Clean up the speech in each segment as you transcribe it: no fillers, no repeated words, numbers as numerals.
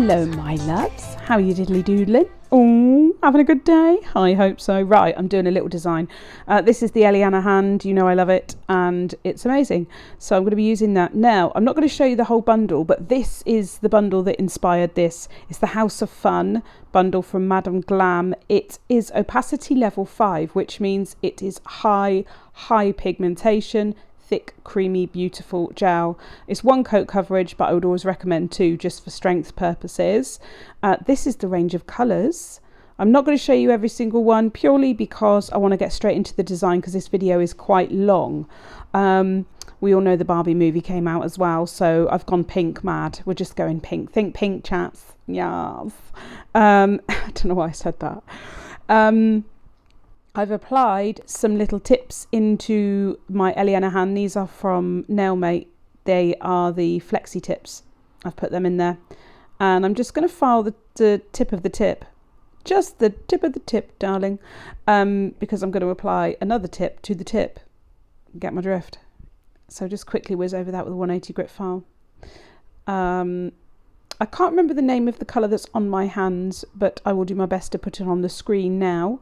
Hello my loves, how are you diddly doodling? Oh, having a good day? I hope so. Right, I'm doing a little design. This is the Eliana hand, you know I love it, and it's amazing. So I'm going to be using that. Now, I'm not going to show you the whole bundle, but this is the bundle that inspired this. It's the House of Fun bundle from Madame Glam. It is opacity level 5, which means it is high pigmentation, thick, creamy, beautiful gel. It's one coat coverage, but I would always recommend 2 just for strength purposes. This is the range of colours. I'm not going to show you every single one purely because I want to get straight into the design because this video is quite long. We all know the Barbie movie came out as well, so I've gone pink mad. We're just going pink. Think pink, chats. Yes. I don't know why I said that. I've applied some little tips into my Eliana hand. These are from Nailmate. They are the flexi tips. I've put them in there. And I'm just going to file the tip of the tip. Just the tip of the tip, darling. Because I'm going to apply another tip to the tip. Get my drift. So just quickly whiz over that with a 180 grit file. I can't remember the name of the colour that's on my hands, but I will do my best to put it on the screen now.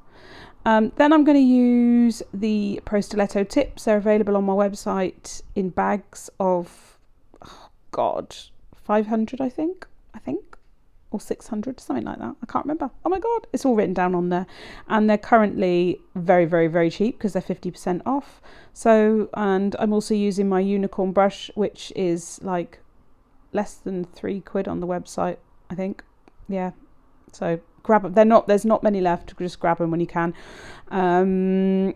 Then I'm going to use the Pro Stiletto tips. They're available on my website in bags of, 500 I think, or 600, something like that. I can't remember. Oh my God, it's all written down on there. And they're currently very, very, very cheap because they're 50% off. So, and I'm also using my unicorn brush, which is like less than £3 on the website, I think. Yeah, so grab them. There's not many left. Just grab them when you can. And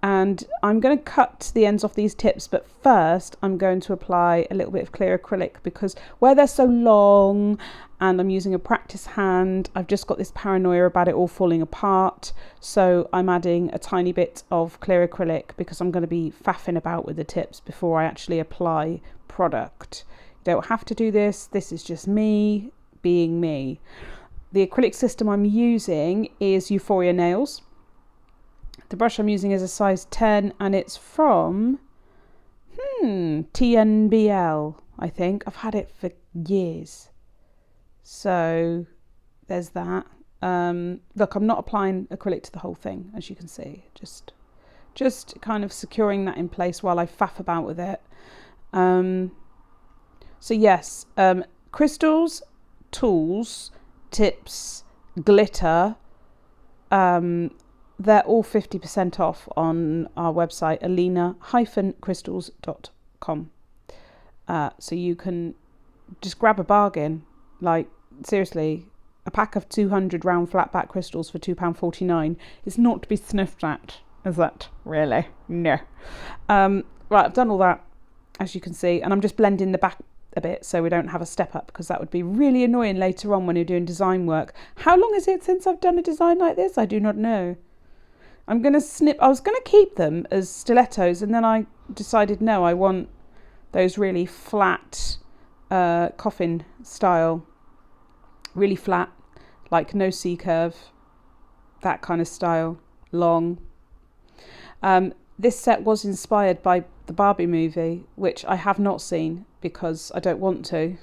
I'm going to cut the ends off these tips, but first I'm going to apply a little bit of clear acrylic because where they're so long and I'm using a practice hand, I've just got this paranoia about it all falling apart. So I'm adding a tiny bit of clear acrylic because I'm going to be faffing about with the tips before I actually apply product. You don't have to do this. This is just me being me. The acrylic system I'm using is Euphoria nails. The brush I'm using is a size 10 and it's from TNBL, I think. I've had it for years. So there's that. Look, I'm not applying acrylic to the whole thing, as you can see. Just kind of securing that in place while I faff about with it. So yes, crystals, tools, tips, glitter, they're all 50% off on our website, alina-crystals.com. So you can just grab a bargain. Like, seriously, a pack of 200 round flat back crystals for £2.49 is not to be sniffed at, is that? Really? No. Right, I've done all that, as you can see, and I'm just blending the back a bit so we don't have a step up because that would be really annoying later on when you're doing design work. How long is it since I've done a design like this? I do not know. I'm going to snip. I was going to keep them as stilettos and then I decided no, I want those really flat coffin style, really flat, like no C curve, that kind of style, long. This set was inspired by the Barbie movie, which I have not seen because I don't want to,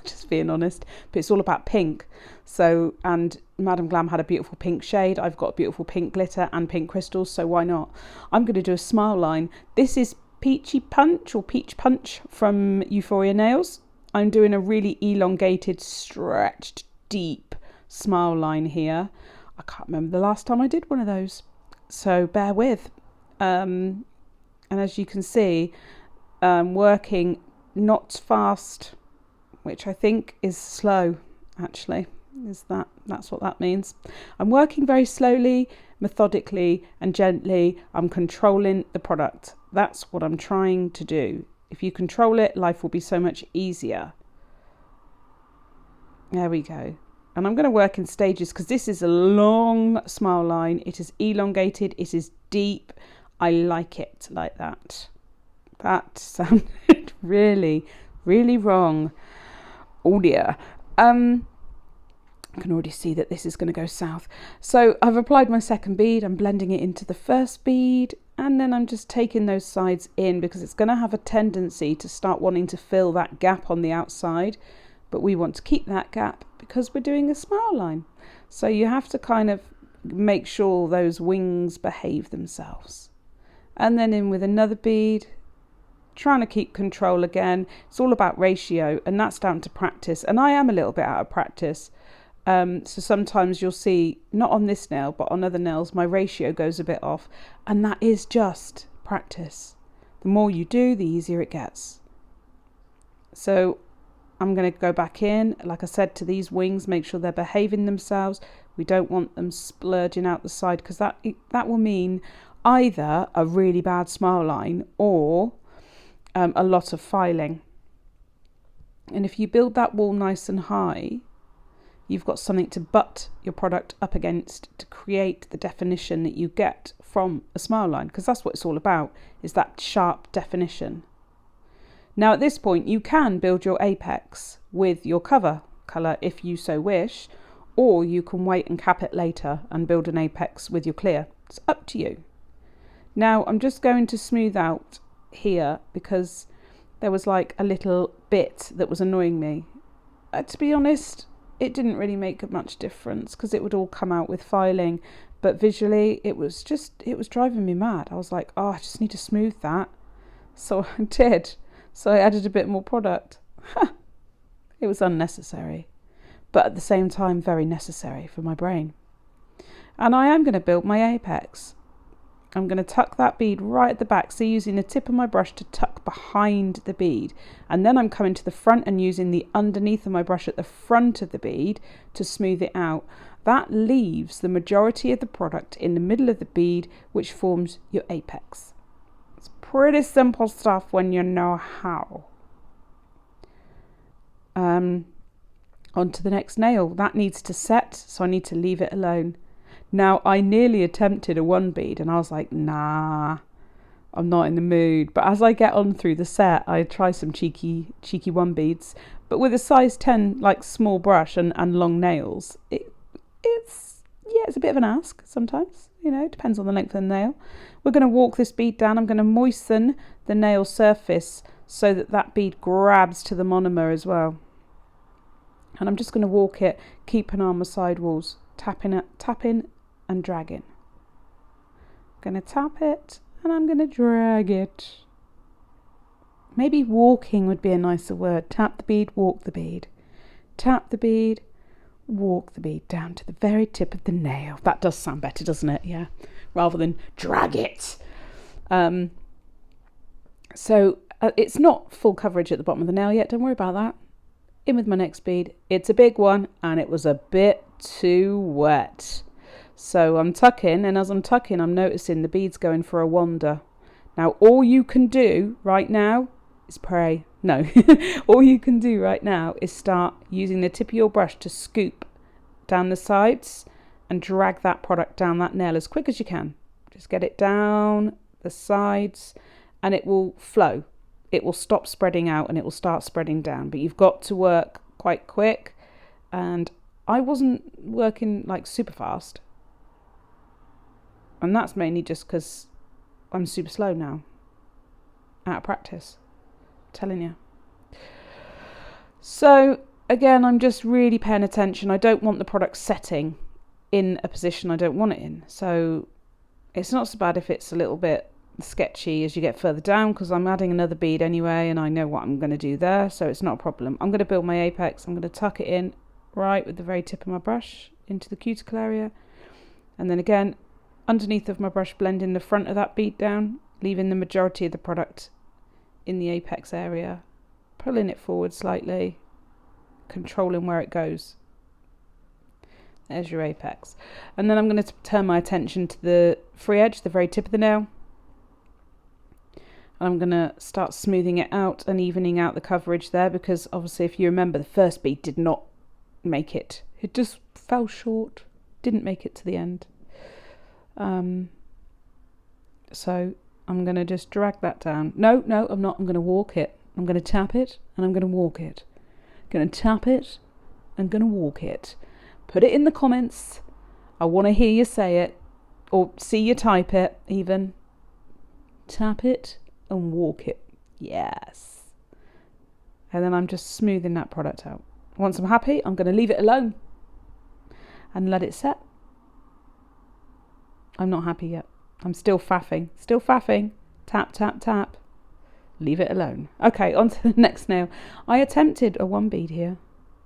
just being honest, but it's all about pink. So, and Madame Glam had a beautiful pink shade. I've got beautiful pink glitter and pink crystals, so why not? I'm going to do a smile line. This is Peachy Punch or Peach Punch from Euphoria Nails. I'm doing a really elongated, stretched, deep smile line here. I can't remember the last time I did one of those, so bear with. And as you can see, working not fast, which I think is slow, actually. That's what that means. I'm working very slowly, methodically and gently. I'm controlling the product. That's what I'm trying to do. If you control it, life will be so much easier. There we go. And I'm going to work in stages because this is a long smile line. It is elongated. It is deep. I like it like that. That sounded really, really wrong. Oh dear. I can already see that this is going to go south. So I've applied my second bead. I'm blending it into the first bead. And then I'm just taking those sides in because it's going to have a tendency to start wanting to fill that gap on the outside. but we want to keep that gap because we're doing a smile line. So you have to kind of make sure those wings behave themselves. And then in with another bead, trying to keep control again. It's all about ratio, and that's down to practice. And I am a little bit out of practice. So sometimes you'll see, not on this nail, but on other nails, my ratio goes a bit off. And that is just practice. The more you do, the easier it gets. So I'm going to go back in, like I said, to these wings, make sure they're behaving themselves. We don't want them splurging out the side, because that will mean either a really bad smile line or a lot of filing. And if you build that wall nice and high, you've got something to butt your product up against to create the definition that you get from a smile line, because that's what it's all about, is that sharp definition. Now at this point you can build your apex with your cover colour if you so wish, or you can wait and cap it later and build an apex with your clear. It's up to you. Now I'm just going to smooth out here because there was like a little bit that was annoying me. To be honest, it didn't really make much difference because it would all come out with filing, but visually it was driving me mad. I was like, oh, I just need to smooth that. So I did. So I added a bit more product. It was unnecessary, but at the same time very necessary for my brain. And I am going to build my apex. I'm going to tuck that bead right at the back, so using the tip of my brush to tuck behind the bead, and then I'm coming to the front and using the underneath of my brush at the front of the bead to smooth it out. That leaves the majority of the product in the middle of the bead, which forms your apex. It's pretty simple stuff when you know how. On to the next nail. That needs to set, so I need to leave it alone. Now, I nearly attempted a one bead and I was like, nah, I'm not in the mood. But as I get on through the set, I try some cheeky one beads. But with a size 10, like small brush and long nails, it's a bit of an ask sometimes. You know, it depends on the length of the nail. We're going to walk this bead down. I'm going to moisten the nail surface so that that bead grabs to the monomer as well. And I'm just going to walk it, keeping on my side walls, tapping and dragging. I'm going to tap it and I'm going to drag it. Maybe walking would be a nicer word. Tap the bead, walk the bead. Tap the bead, walk the bead down to the very tip of the nail. That does sound better, doesn't it? Yeah. Rather than drag it. So it's not full coverage at the bottom of the nail yet. Don't worry about that. In with my next bead. It's a big one and it was a bit too wet. So I'm tucking, and as I'm tucking, I'm noticing the bead's going for a wander. Now, all you can do right now is pray. No, all you can do right now is start using the tip of your brush to scoop down the sides and drag that product down that nail as quick as you can. Just get it down the sides and it will flow. It will stop spreading out and it will start spreading down. But you've got to work quite quick. And I wasn't working like super fast. And that's mainly just because I'm super slow now. Out of practice. I'm telling you. So again, I'm just really paying attention. I don't want the product setting in a position I don't want it in. So it's not so bad if it's a little bit sketchy as you get further down, because I'm adding another bead anyway and I know what I'm going to do there, so it's not a problem. I'm going to build my apex. I'm going to tuck it in right with the very tip of my brush into the cuticle area, and then again underneath of my brush blending the front of that bead down, leaving the majority of the product in the apex area, pulling it forward slightly, controlling where it goes. There's your apex. And then I'm going to turn my attention to the free edge, the very tip of the nail. I'm going to start smoothing it out and evening out the coverage there, because obviously if you remember, the first bead did not make it. It just fell short, didn't make it to the end. So I'm going to just drag that down. No, I'm not. I'm going to walk it. I'm going to tap it and I'm going to walk it. Going to tap it and going to walk it. Put it in the comments. I want to hear you say it or see you type it even. Tap it and walk it. Yes. And then I'm just smoothing that product out. Once I'm happy, I'm going to leave it alone and let it set. I'm not happy yet. I'm still faffing. Still faffing. Tap, tap, tap. Leave it alone. Okay, on to the next nail. I attempted a 1 bead here.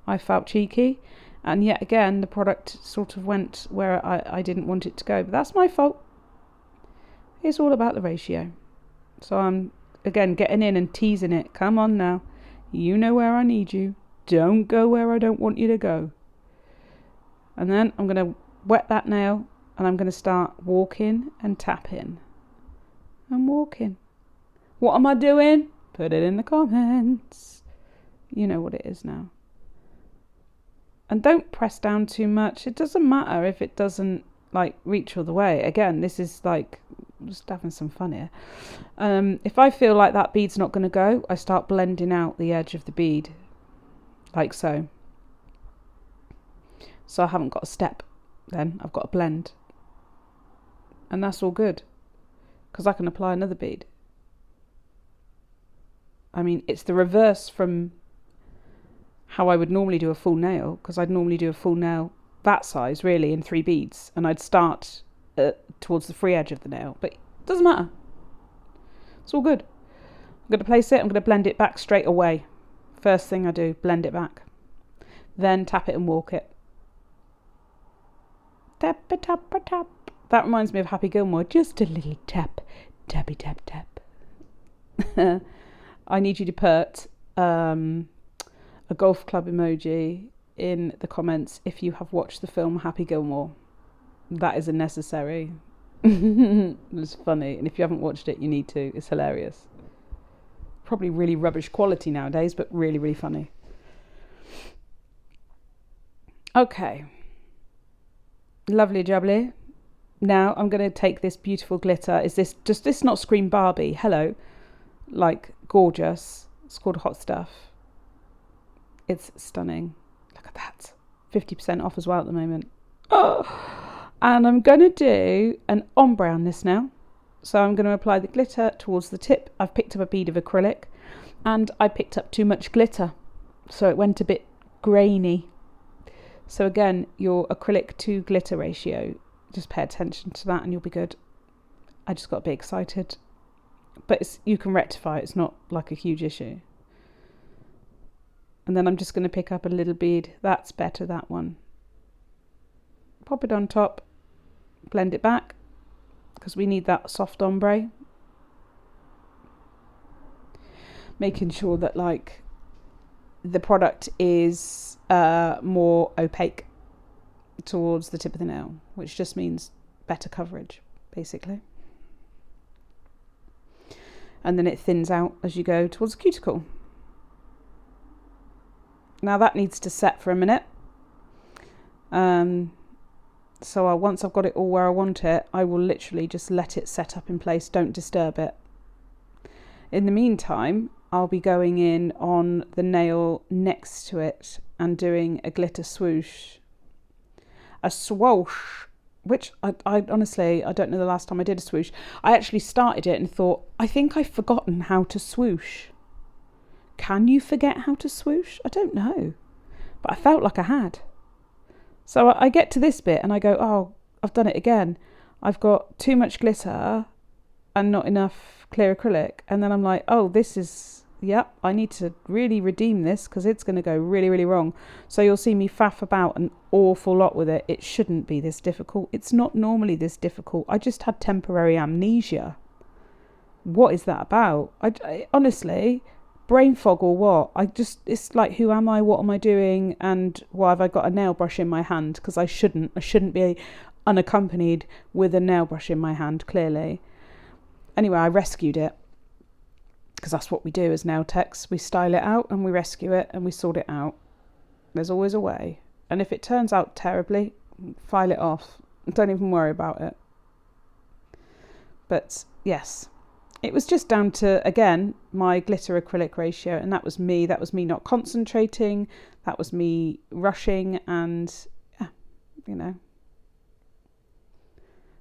I felt cheeky. And yet again, the product sort of went where I didn't want it to go. But that's my fault. It's all about the ratio. So I'm, again, getting in and teasing it. Come on now. You know where I need you. Don't go where I don't want you to go. And then I'm going to wet that nail. And I'm going to start walking and tapping. I'm walking. What am I doing? Put it in the comments. You know what it is now. And don't press down too much. It doesn't matter if it doesn't like reach all the way. Again, this is like just having some fun here. If I feel like that bead's not going to go, I start blending out the edge of the bead. Like so. So I haven't got a step then. I've got a blend. And that's all good. Because I can apply another bead. I mean, it's the reverse from how I would normally do a full nail. Because I'd normally do a full nail that size, really, in 3 beads. And I'd start towards the free edge of the nail. But it doesn't matter. It's all good. I'm going to place it. I'm going to blend it back straight away. First thing I do, blend it back. Then tap it and walk it. Tap a tap a tap. That reminds me of Happy Gilmore. Just a little tap. Tappy tap tap. I need you to put a golf club emoji in the comments if you have watched the film Happy Gilmore. That is a necessary. It's funny. And if you haven't watched it, you need to. It's hilarious. Probably really rubbish quality nowadays, but really, really funny. Okay. Lovely jubbly. Now I'm going to take this beautiful glitter. Does this not scream Barbie? Hello. Like, gorgeous. It's called Hot Stuff. It's stunning. Look at that. 50% off as well at the moment. Oh! And I'm going to do an ombre on this now. So I'm going to apply the glitter towards the tip. I've picked up a bead of acrylic. And I picked up too much glitter. So it went a bit grainy. So again, your acrylic to glitter ratio, just pay attention to that and you'll be good. I just got a bit excited. But you can rectify it. It's not like a huge issue. And then I'm just going to pick up a little bead. That's better, that one. Pop it on top. Blend it back. Because we need that soft ombre. Making sure that like the product is more opaque towards the tip of the nail, which just means better coverage, basically. And then it thins out as you go towards the cuticle. Now that needs to set for a minute. So once I've got it all where I want it, I will literally just let it set up in place. Don't disturb it. In the meantime, I'll be going in on the nail next to it and doing a glitter swoosh. A swoosh, which I honestly, I don't know the last time I did a swoosh. I actually started it and thought, I think I've forgotten how to swoosh. Can you forget how to swoosh? I don't know. But I felt like I had. So I get to this bit and I go, oh, I've done it again. I've got too much glitter and not enough clear acrylic. And then I'm like, oh, this is, yep, I need to really redeem this because it's going to go really, really wrong. So you'll see me faff about an awful lot with it. It shouldn't be this difficult. It's not normally this difficult. I just had temporary amnesia. What is that about? I honestly, brain fog or what? It's like, who am I? What am I doing? And why have I got a nail brush in my hand? Because I shouldn't be unaccompanied with a nail brush in my hand, clearly. Anyway, I rescued it. Because that's what we do as nail techs. We style it out and we rescue it and we sort it out. There's always a way. And if it turns out terribly, file it off. Don't even worry about it. But yes, it was just down to, again, my glitter acrylic ratio. And that was me. That was me not concentrating. That was me rushing. And, yeah, you know.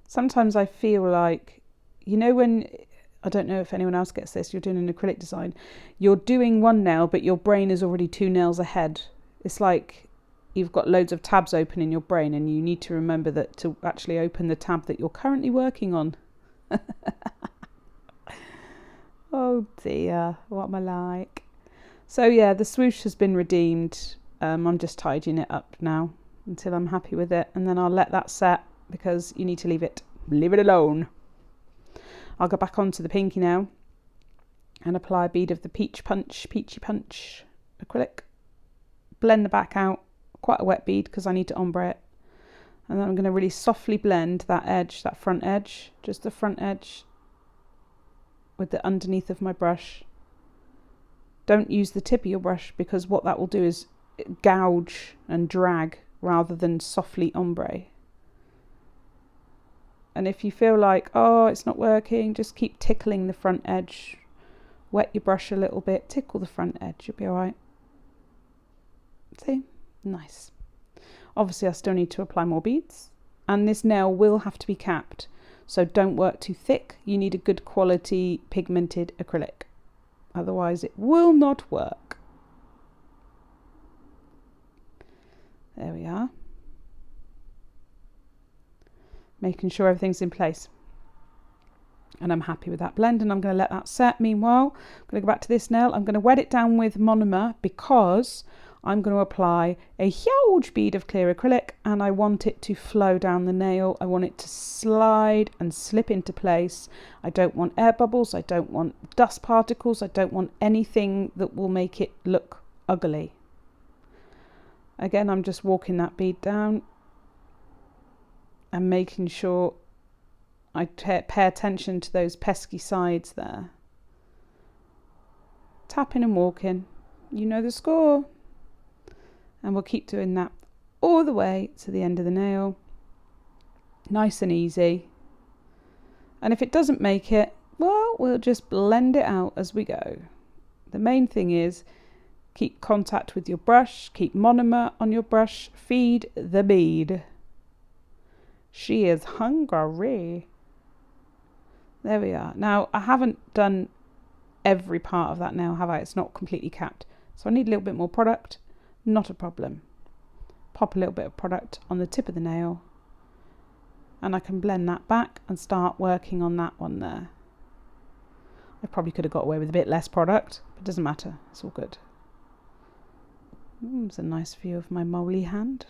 Sometimes I feel like, you know, when, I don't know if anyone else gets this, you're doing an acrylic design. You're doing one nail, but your brain is already 2 nails ahead. It's like you've got loads of tabs open in your brain and you need to remember that to actually open the tab that you're currently working on. Oh dear, what am I like? So yeah, the swoosh has been redeemed. I'm just tidying it up now until I'm happy with it, and then I'll let that set because you need to leave it alone. I'll go back onto the pinky now and apply a bead of the Peachy Punch acrylic. Blend the back out, quite a wet bead because I need to ombre it. And then I'm going to really softly blend that edge, that front edge, just the front edge with the underneath of my brush. Don't use the tip of your brush because what that will do is gouge and drag rather than softly ombre. And if you feel like, oh, it's not working, just keep tickling the front edge. Wet your brush a little bit, tickle the front edge, you'll be all right. See? Nice. Obviously, I still need to apply more beads. And this nail will have to be capped. So don't work too thick. You need a good quality pigmented acrylic. Otherwise, it will not work. There we are. Making sure everything's in place. And I'm happy with that blend, and I'm going to let that set. Meanwhile, I'm going to go back to this nail. I'm going to wet it down with Monomer because I'm going to apply a huge bead of clear acrylic, and I want it to flow down the nail. I want it to slide and slip into place. I don't want air bubbles. I don't want dust particles. I don't want anything that will make it look ugly. Again, I'm just walking that bead down and making sure I pay attention to those pesky sides there. Tapping and walking. You know the score. And we'll keep doing that all the way to the end of the nail. Nice and easy. And if it doesn't make it, well, we'll just blend it out as we go. The main thing is keep contact with your brush, keep Monomer on your brush, feed the bead. She is hungry. There we are. Now, I haven't done every part of that nail, have I? It's not completely capped. So I need a little bit more product. Not a problem. Pop a little bit of product on the tip of the nail. And I can blend that back and start working on that one there. I probably could have got away with a bit less product, but it doesn't matter. It's all good. It's a nice view of my moly hand.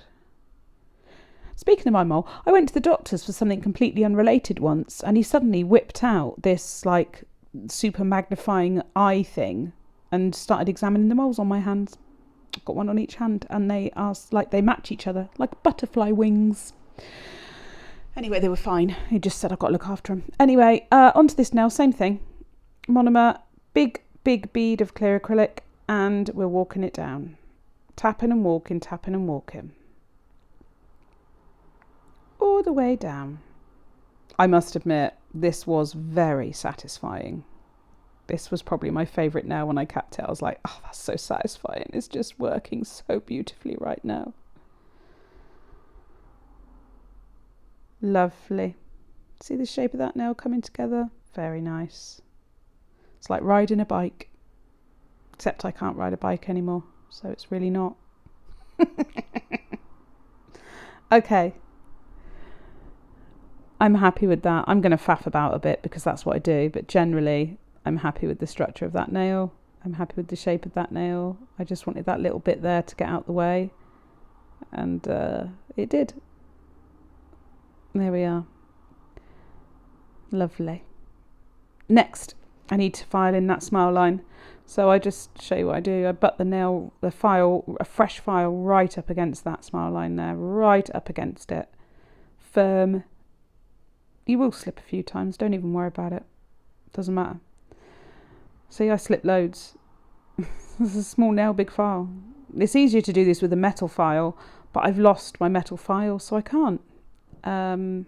Speaking of my mole, I went to the doctor's for something completely unrelated once, and he suddenly whipped out this like super magnifying eye thing and started examining the moles on my hands. I've got one on each hand, and they are like they match each other like butterfly wings. Anyway, they were fine. He just said I've got to look after them. Anyway, onto this nail, same thing. Monomer, big bead of clear acrylic, and we're walking it down. Tapping and walking, tapping and walking. All the way down. I must admit, this was very satisfying. This was probably my favourite nail when I capped it. I was like, oh, that's so satisfying. It's just working so beautifully right now. Lovely. See the shape of that nail coming together? Very nice. It's like riding a bike. Except I can't ride a bike anymore, so it's really not. Okay. I'm happy with that. I'm going to faff about a bit because that's what I do, but generally I'm happy with the structure of that nail. I'm happy with the shape of that nail. I just wanted that little bit there to get out the way, and it did. There we are. Lovely. Next, I need to file in that smile line. So I just show you what I do. I butt a fresh file right up against that smile line there, right up against it. Firm. You will slip a few times, don't even worry about it. Doesn't matter. See, I slip loads. This is a small nail, big file. It's easier to do this with a metal file, but I've lost my metal file, so I can't. And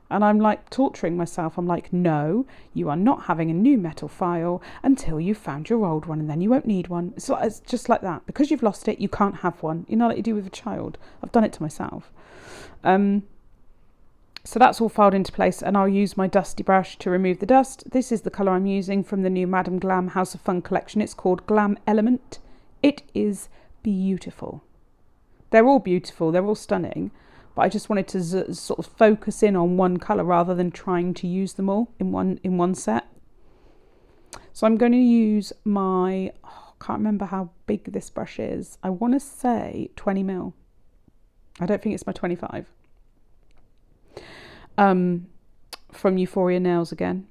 I'm like torturing myself. I'm like, no, you are not having a new metal file until you've found your old one, and then you won't need one. It's just like that. Because you've lost it, you can't have one. You know, like you do with a child. I've done it to myself. So that's all filed into place, and I'll use my dusty brush to remove the dust. This is the colour I'm using from the new Madame Glam House of Fun collection. It's called Glam Element. It is beautiful. They're all beautiful, they're all stunning, but I just wanted to sort of focus in on one colour rather than trying to use them all in one set. So I'm going to use my, I can't remember how big this brush is. I want to say 20 mil. I don't think it's my 25. From Euphoria Nails again.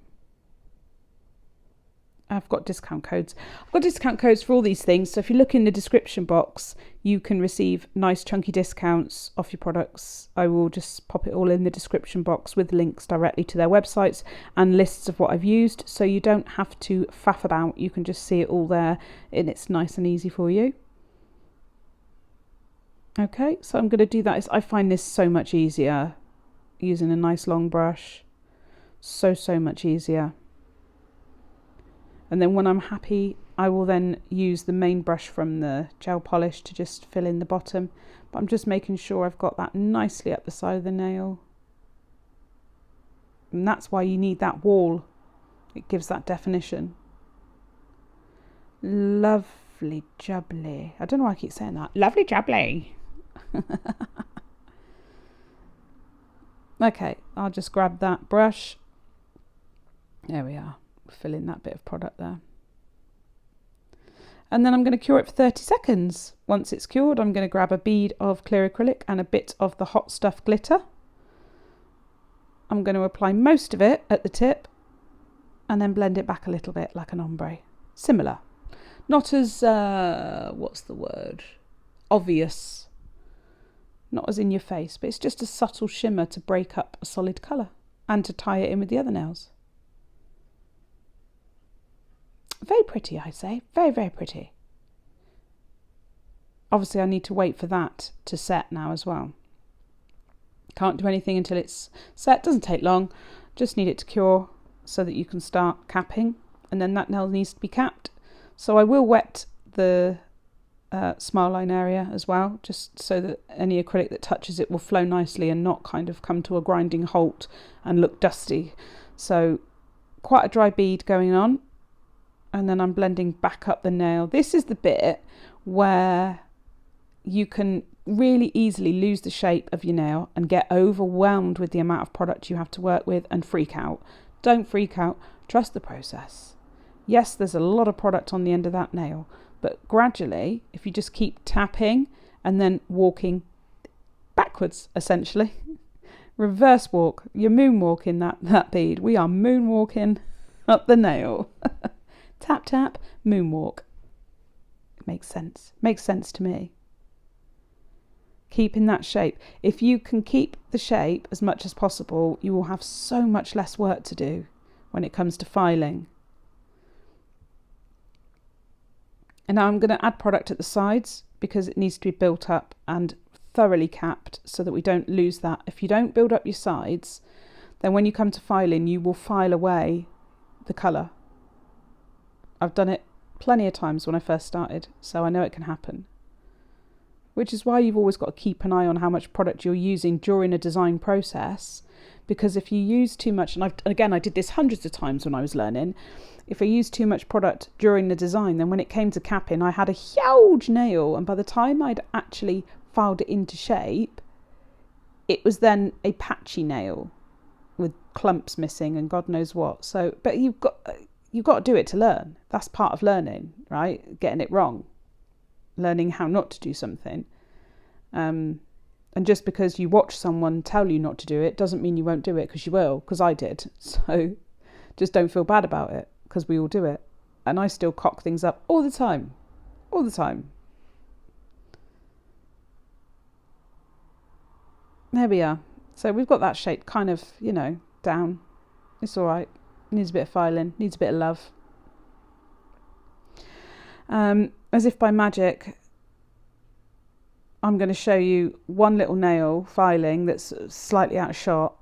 I've got discount codes. I've got discount codes for all these things. So if you look in the description box, you can receive nice chunky discounts off your products. I will just pop it all in the description box with links directly to their websites and lists of what I've used. So you don't have to faff about. You can just see it all there and it's nice and easy for you. Okay, so I'm going to do that. I find this so much easier using a nice long brush. So much easier. And then when I'm happy, I will then use the main brush from the gel polish to just fill in the bottom. But I'm just making sure I've got that nicely up the side of the nail. And that's why you need that wall. It gives that definition. Lovely jubbly. I don't know why I keep saying that. Lovely jubbly. Okay, I'll just grab that brush. There we are. Fill in that bit of product there. And then I'm going to cure it for 30 seconds. Once it's cured, I'm going to grab a bead of clear acrylic and a bit of the Hot Stuff glitter. I'm going to apply most of it at the tip and then blend it back a little bit like an ombre. Similar. Not as, what's the word? Obvious. Not as in your face, but it's just a subtle shimmer to break up a solid colour and to tie it in with the other nails. Very pretty, I say. Very, very pretty. Obviously, I need to wait for that to set now as well. Can't do anything until it's set. Doesn't take long. Just need it to cure so that you can start capping. And then that nail needs to be capped. So I will wet the smile line area as well, just so that any acrylic that touches it will flow nicely and not kind of come to a grinding halt and look dusty. So quite a dry bead going on. And then I'm blending back up the nail. This is the bit where you can really easily lose the shape of your nail and get overwhelmed with the amount of product you have to work with and freak out. Don't freak out. Trust the process. Yes, there's a lot of product on the end of that nail, but gradually, if you just keep tapping and then walking backwards, essentially, reverse walk, you're moonwalking that bead. We are moonwalking up the nail. Tap, tap, moonwalk. It makes sense. Makes sense to me. Keeping that shape. If you can keep the shape as much as possible, you will have so much less work to do when it comes to filing. And now I'm going to add product at the sides because it needs to be built up and thoroughly capped so that we don't lose that. If you don't build up your sides, then when you come to filing, you will file away the colour. I've done it plenty of times when I first started, so I know it can happen. Which is why you've always got to keep an eye on how much product you're using during a design process, because if you use too much, and I did this hundreds of times when I was learning, if I used too much product during the design, then when it came to capping, I had a huge nail, and by the time I'd actually filed it into shape, it was then a patchy nail with clumps missing and God knows what. So, but you've got to do it to learn. That's part of learning, right? Getting it wrong. Learning how not to do something. And just because you watch someone tell you not to do it doesn't mean you won't do it, because you will, because I did. So just don't feel bad about it, because we all do it. And I still cock things up all the time. All the time. There we are. So we've got that shape kind of, down. It's all right. Needs a bit of filing, needs a bit of love. As if by magic, I'm going to show you one little nail filing that's slightly out of shot,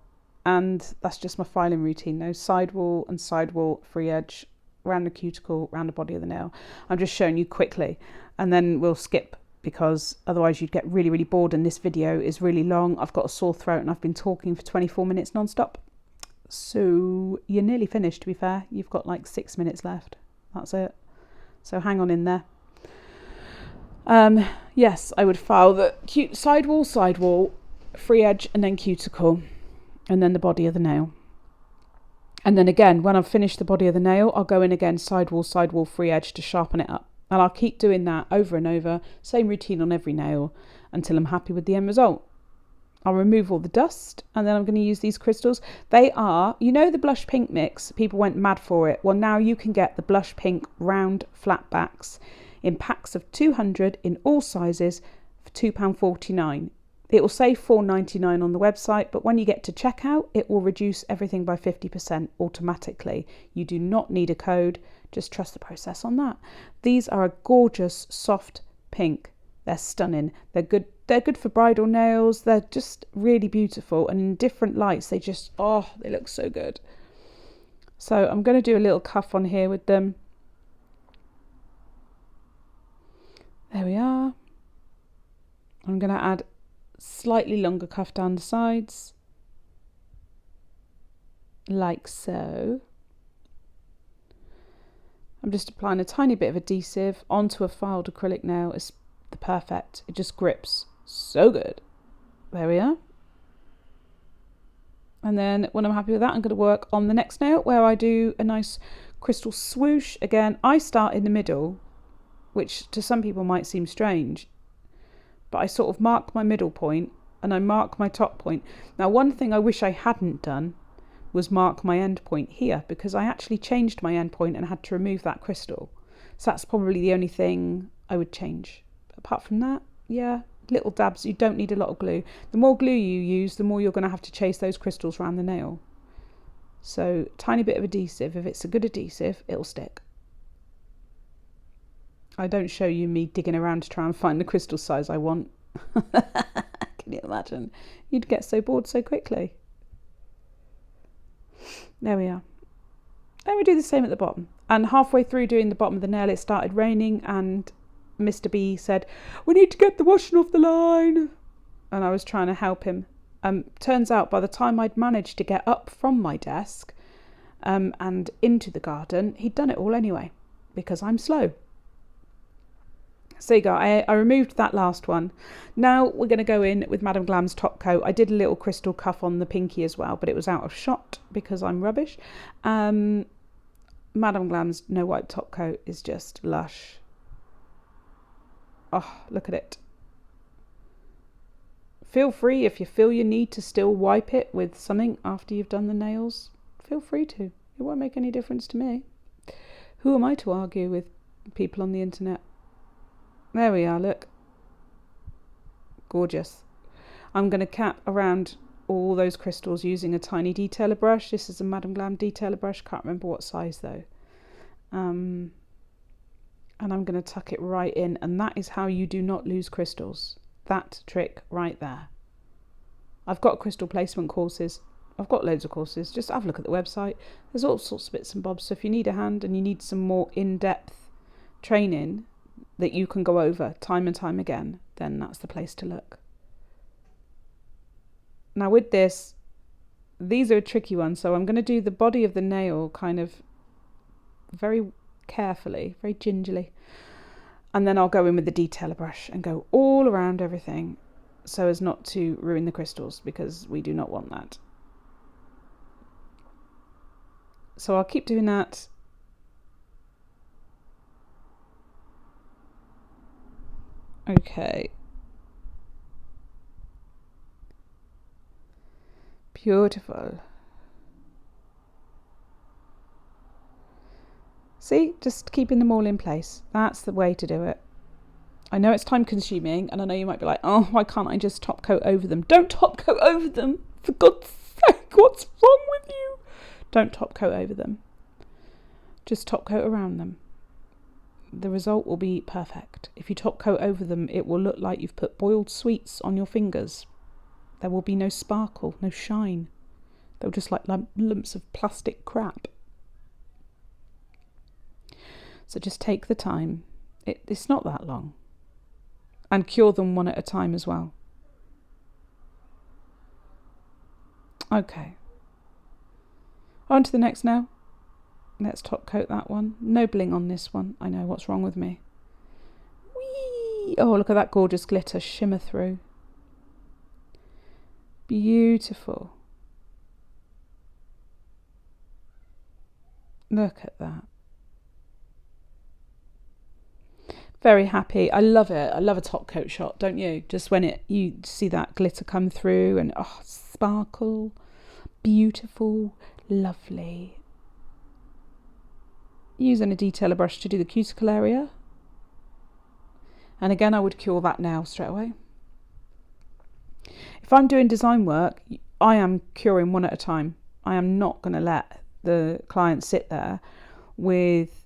and that's just my filing routine. No sidewall and sidewall, free edge, around the cuticle, around the body of the nail. I'm just showing you quickly, and then we'll skip, because otherwise you'd get really, really bored, and this video is really long. I've got a sore throat and I've been talking for 24 minutes non-stop. So you're nearly finished, to be fair. You've got like 6 minutes left. That's it. So hang on in there. Yes, I would file the sidewall, free edge, and then cuticle, and then the body of the nail. And then again, when I've finished the body of the nail, I'll go in again, sidewall, free edge to sharpen it up. And I'll keep doing that over and over, same routine on every nail until I'm happy with the end result. I'll remove all the dust, and then I'm going to use these crystals. They are, you know, the blush pink mix, people went mad for it. Well, now you can get the blush pink round flat backs in packs of 200 in all sizes for £2.49. It will say £4.99 on the website, but when you get to checkout, it will reduce everything by 50% automatically. You do not need a code, just trust the process on that. These are a gorgeous soft pink. They're stunning. They're good for bridal nails. They're just really beautiful, and in different lights they just, oh, they look so good. So I'm going to do a little cuff on here with them. There we are. I'm going to add slightly longer cuff down the sides, like so. I'm just applying a tiny bit of adhesive onto a filed acrylic nail. It's the perfect, it just grips so good. There we are. And then when I'm happy with that, I'm going to work on the next nail where I do a nice crystal swoosh. Again, I start in the middle, which to some people might seem strange, but I sort of mark my middle point and I mark my top point. Now, one thing I wish I hadn't done was mark my end point here, because I actually changed my end point and had to remove that crystal. So that's probably the only thing I would change. Apart from that, yeah, little dabs. You don't need a lot of glue. The more glue you use, the more you're going to have to chase those crystals around the nail. So tiny bit of adhesive. If it's a good adhesive, it'll stick. I don't show you me digging around to try and find the crystal size I want. Can you imagine? You'd get so bored so quickly. There we are. And we do the same at the bottom. And halfway through doing the bottom of the nail, it started raining, and Mr. B said, "We need to get the washing off the line." And I was trying to help him. Turns out by the time I'd managed to get up from my desk and into the garden, he'd done it all anyway, because I'm slow. So you go, I removed that last one. Now we're going to go in with Madame Glam's top coat. I did a little crystal cuff on the pinky as well, but it was out of shot because I'm rubbish. Madame Glam's No Wipe top coat is just lush. Oh, look at it. Feel free, if you feel you need to still wipe it with something after you've done the nails, feel free to. It won't make any difference to me. Who am I to argue with people on the internet? There we are, look. Gorgeous. I'm going to cap around all those crystals using a tiny detailer brush. This is a Madame Glam detailer brush. Can't remember what size though. And I'm going to tuck it right in. And that is how you do not lose crystals. That trick right there. I've got crystal placement courses. I've got loads of courses. Just have a look at the website. There's all sorts of bits and bobs. So if you need a hand and you need some more in-depth training that you can go over time and time again, then that's the place to look. Now with this, these are a tricky one, so I'm going to do the body of the nail kind of very carefully, very gingerly, and then I'll go in with the detailer brush and go all around everything so as not to ruin the crystals, because we do not want that. So I'll keep doing that. Okay. Beautiful. See, just keeping them all in place. That's the way to do it. I know it's time consuming, and I know you might be like, oh, why can't I just top coat over them? Don't top coat over them. For God's sake, what's wrong with you? Don't top coat over them. Just top coat around them. The result will be perfect. If you top coat over them, it will look like you've put boiled sweets on your fingers. There will be no sparkle, no shine. They'll just like lumps of plastic crap. So just take the time. It's not that long. And cure them one at a time as well. Okay. On to the next now. Let's top coat that one. No bling on this one. I know, what's wrong with me. Whee! Oh, look at that gorgeous glitter shimmer through. Beautiful. Look at that. Very happy. I love it. I love a top coat shot, don't you? Just when you see that glitter come through and sparkle. Beautiful. Lovely. Using a detailer brush to do the cuticle area. And again, I would cure that now straight away. If I'm doing design work, I am curing one at a time. I am not going to let the client sit there with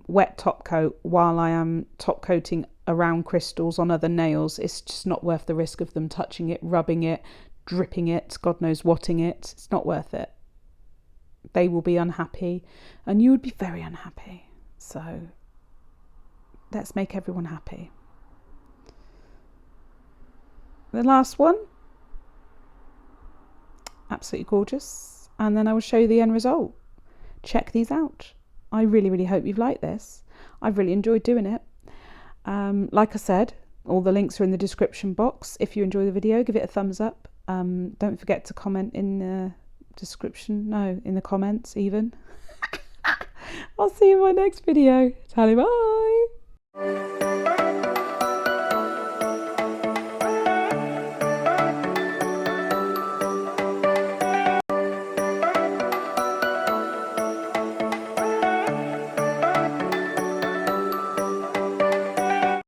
wet top coat while I am top coating around crystals on other nails. It's just not worth the risk of them touching it, rubbing it, dripping it, God knows whatting it. It's not worth it. They will be unhappy and you would be very unhappy. So let's make everyone happy. The last one, absolutely gorgeous, and then I will show you the end result. Check these out. I really, really hope you've liked this. I've really enjoyed doing it. Like I said, all the links are in the description box. If you enjoy the video, give it a thumbs up. Don't forget to comment in the description, no, in the comments even. I'll see you in my next video. Tally bye.